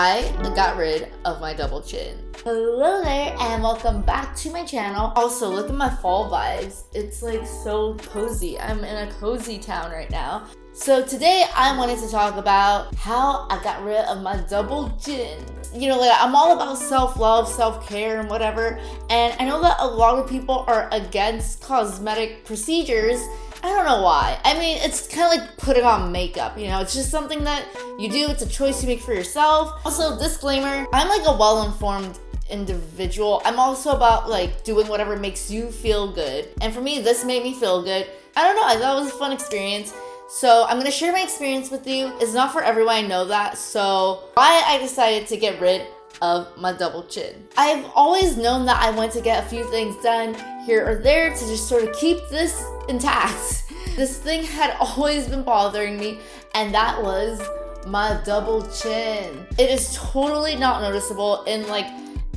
I got rid of my double chin. Hello there and welcome back to my channel. Also, look at my fall vibes. It's like so cozy. I'm in a cozy town right now. So today I wanted to talk about how I got rid of my double chin. You know, like I'm all about self-love, self-care and whatever. And I know that a lot of people are against cosmetic procedures. I don't know why. I mean, it's kind of like putting on makeup, you know? It's just something that you do. It's a choice you make for yourself. Also, disclaimer, I'm like a well-informed individual. I'm also about like doing whatever makes you feel good. And for me, this made me feel good. I don't know, I thought it was a fun experience. So I'm gonna share my experience with you. It's not for everyone, I know that. So why I decided to get rid of my double chin. I've always known that I want to get a few things done here or there to just sort of keep this intact. This thing had always been bothering me, and that was my double chin. It is totally not noticeable in like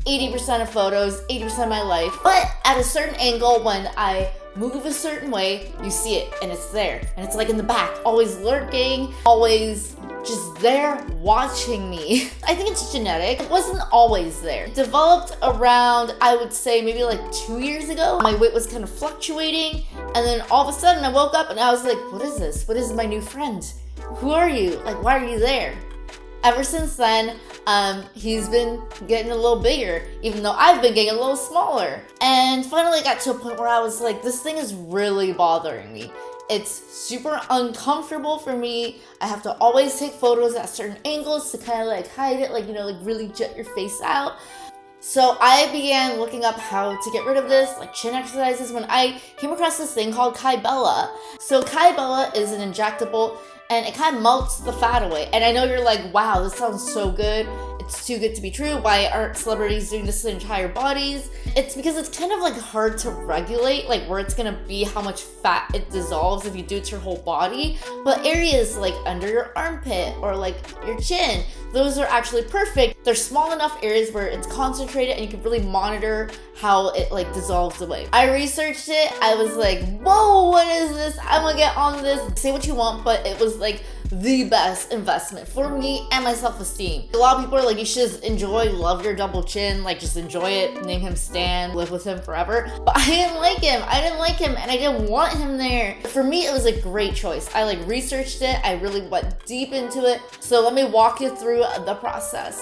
80% of photos, 80% of my life. But at a certain angle, when I move a certain way, you see it and it's there. And it's like in the back, always lurking, always just there watching me. I think it's genetic. It wasn't always there. It developed around, I would say maybe like 2 years ago. My weight was kind of fluctuating. And then all of a sudden I woke up and I was like, what is this? What is my new friend? Who are you? Like, why are you there? Ever since then, he's been getting a little bigger, even though I've been getting a little smaller. And finally got to a point where I was like, this thing is really bothering me. It's super uncomfortable for me. I have to always take photos at certain angles to kind of like hide it, like, you know, like really jet your face out. So I began looking up how to get rid of this, like chin exercises, when I came across this thing called Kybella. So Kybella is an injectable and it kind of melts the fat away. And I know you're like, wow, this sounds so good. It's too good to be true. Why aren't celebrities doing this to their entire bodies? It's because it's kind of like hard to regulate, like where it's gonna be, how much fat it dissolves if you do it to your whole body. But areas like under your armpit or like your chin, those are actually perfect. They're small enough areas where it's concentrated and you can really monitor how it like dissolves away. I researched it. I was like, whoa, what is this? I'm gonna get on this. Say what you want, but it was like the best investment for me and my self-esteem. A lot of people are like, you should just enjoy, love your double chin, like just enjoy it, name him Stan, live with him forever. But I didn't like him. I didn't like him and I didn't want him there. For me, it was a great choice. I like researched it. I really went deep into it. So let me walk you through the process.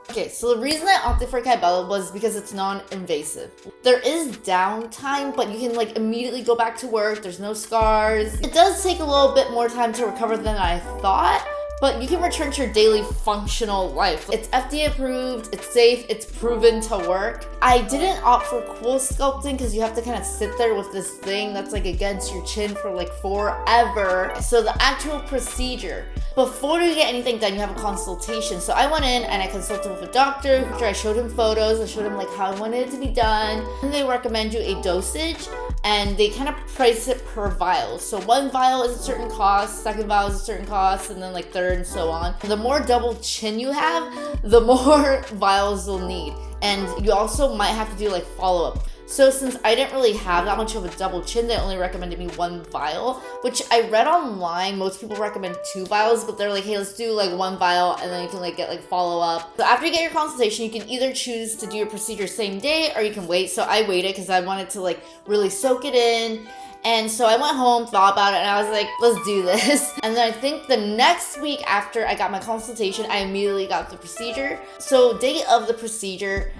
Okay, so the reason I opted for Kybella was because it's non-invasive. There is downtime, but you can like immediately go back to work. There's no scars. It does take a little bit more time to recover than I thought, but you can return to your daily functional life. It's FDA approved, it's safe, it's proven to work. I didn't opt for cool sculpting because you have to kind of sit there with this thing that's like against your chin for like forever. So the actual procedure, before you get anything done, you have a consultation. So I went in and I consulted with a doctor. After I showed him photos, I showed him like how I wanted it to be done. And they recommend you a dosage and they kind of price it per vial. So one vial is a certain cost, second vial is a certain cost, and then like third and so on. The more double chin you have, the more vials you'll need. And you also might have to do like follow-up. So since I didn't really have that much of a double chin, they only recommended me one vial, which I read online. Most people recommend 2 vials, but they're like, hey, let's do like 1 vial and then you can like get like follow up. So after you get your consultation, you can either choose to do your procedure same day or you can wait. So I waited because I wanted to like really soak it in. And so I went home, thought about it, and I was like, let's do this. And then I think the next week after I got my consultation, I immediately got the procedure. So day of the procedure,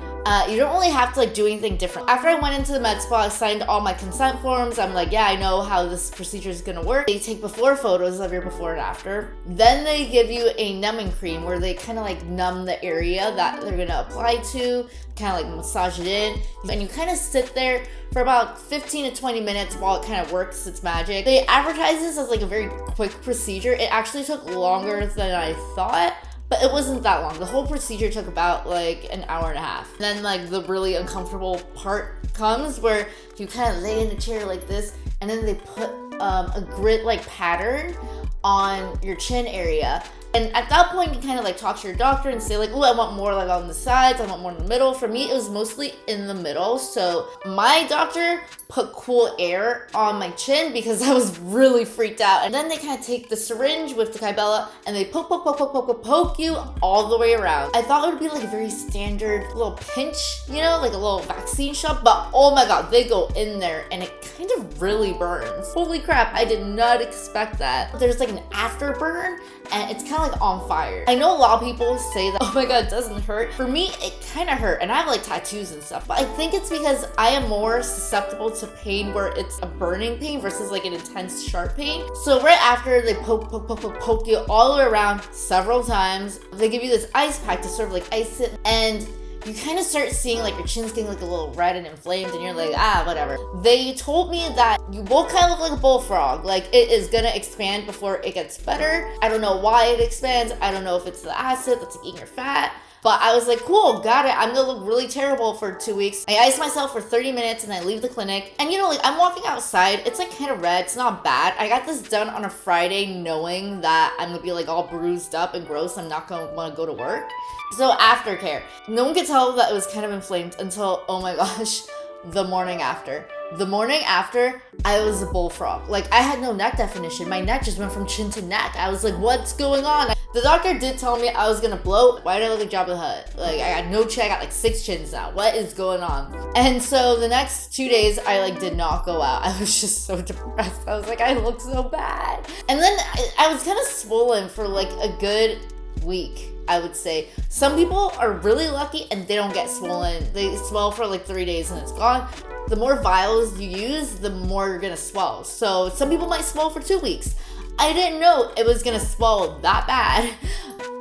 you don't really have to like do anything different. After I went into the med spa, I signed all my consent forms. I'm like, yeah, I know how this procedure is gonna work. They take before photos of your before and after. Then they give you a numbing cream where they kind of like numb the area that they're gonna apply to, kind of like massage it in. And you kind of sit there for about 15 to 20 minutes while it kind of works its magic. They advertise this as like a very quick procedure. It actually took longer than I thought, but it wasn't that long. The whole procedure took about like an hour and a half. And then like the really uncomfortable part comes where you kind of lay in a chair like this and then they put a grid like pattern on your chin area. And at that point, you kind of like talk to your doctor and say like, oh, I want more like on the sides, I want more in the middle. For me, it was mostly in the middle. So my doctor put cool air on my chin because I was really freaked out. And then they kind of take the syringe with the Kybella and they poke you all the way around. I thought it would be like a very standard little pinch, you know, like a little vaccine shot, but oh my god, they go in there and it kind of really burns. Holy crap, I did not expect that. There's like an afterburn and it's kind of like on fire. I know a lot of people say that, oh my god, it doesn't hurt. For me, it kind of hurt, and I have like tattoos and stuff, but I think it's because I am more susceptible to pain where it's a burning pain versus like an intense sharp pain. So right after they poke you all the way around several times, they give you this ice pack to sort of like ice it, and you kind of start seeing like your chin's getting like a little red and inflamed, and you're like, ah, whatever. They told me that you will kind of look like a bullfrog, like it is gonna expand before it gets better. I don't know why it expands. I don't know if it's the acid that's eating your fat. But I was like, cool, got it. I'm gonna look really terrible for 2 weeks. I ice myself for 30 minutes and I leave the clinic. And you know, like I'm walking outside, it's like kind of red, it's not bad. I got this done on a Friday knowing that I'm gonna be like all bruised up and gross. I'm not gonna wanna go to work. So aftercare. No one could tell that it was kind of inflamed until, oh my gosh, the morning after. The morning after, I was a bullfrog. Like I had no neck definition. My neck just went from chin to neck. I was like, what's going on? The doctor did tell me I was gonna blow. Why did I look like Jabba the Hutt? Like I got no chin, I got like 6 chins now. What is going on? And so the next 2 days, I like did not go out. I was just so depressed. I was like, I look so bad. And then I was kind of swollen for like a good week, I would say. Some people are really lucky and they don't get swollen. They swell for like 3 days and it's gone. The more vials you use, the more you're gonna swell. So some people might swell for 2 weeks. I didn't know it was gonna swell that bad.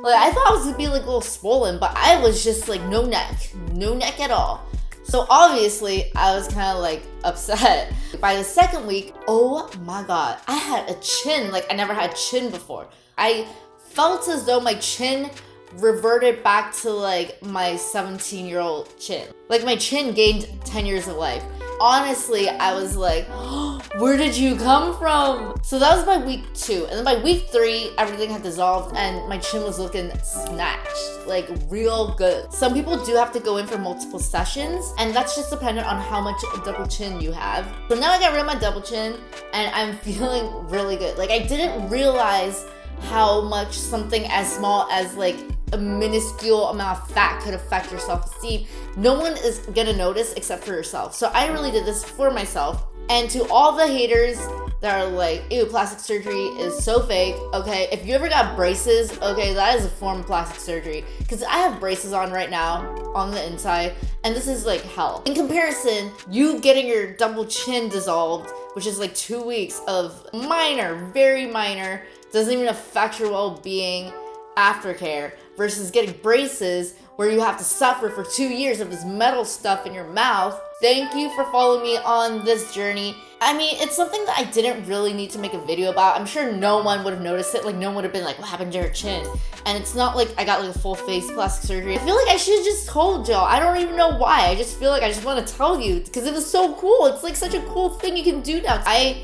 Like I thought it was gonna be like a little swollen, but I was just like no neck at all. So obviously I was kind of like upset. By the second week, oh my god, I had a chin like I never had chin before. I felt as though my chin reverted back to like my 17-year-old chin. Like my chin gained 10 years of life. Honestly, I was like, oh, where did you come from? So that was by week 2. And then by week 3, everything had dissolved and my chin was looking snatched, like real good. Some people do have to go in for multiple sessions, and that's just dependent on how much double chin you have. So now I got rid of my double chin and I'm feeling really good. Like I didn't realize how much something as small as like a minuscule amount of fat could affect your self-esteem. No one is gonna notice except for yourself. So I really did this for myself. And to all the haters that are like, ew, plastic surgery is so fake. Okay, if you ever got braces, okay, that is a form of plastic surgery. Because I have braces on right now on the inside, and this is like hell. In comparison, you getting your double chin dissolved, which is like 2 weeks of minor, very minor, doesn't even affect your well-being aftercare, versus getting braces where you have to suffer for 2 years of this metal stuff in your mouth. Thank you for following me on this journey. I mean, it's something that I didn't really need to make a video about. I'm sure no one would have noticed it. Like, no one would have been like, what happened to your chin? And it's not like I got like a full face plastic surgery. I feel like I should have just told y'all. I don't even know why. I just feel like I just want to tell you because it was so cool. It's like such a cool thing you can do now. I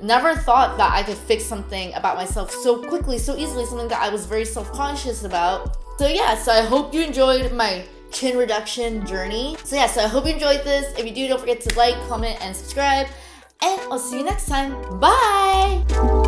never thought that I could fix something about myself so quickly, so easily, something that I was very self-conscious about. So yeah, so I hope you enjoyed my chin reduction journey. So yeah, so I hope you enjoyed this. If you do, don't forget to like, comment, and subscribe. And I'll see you next time. Bye!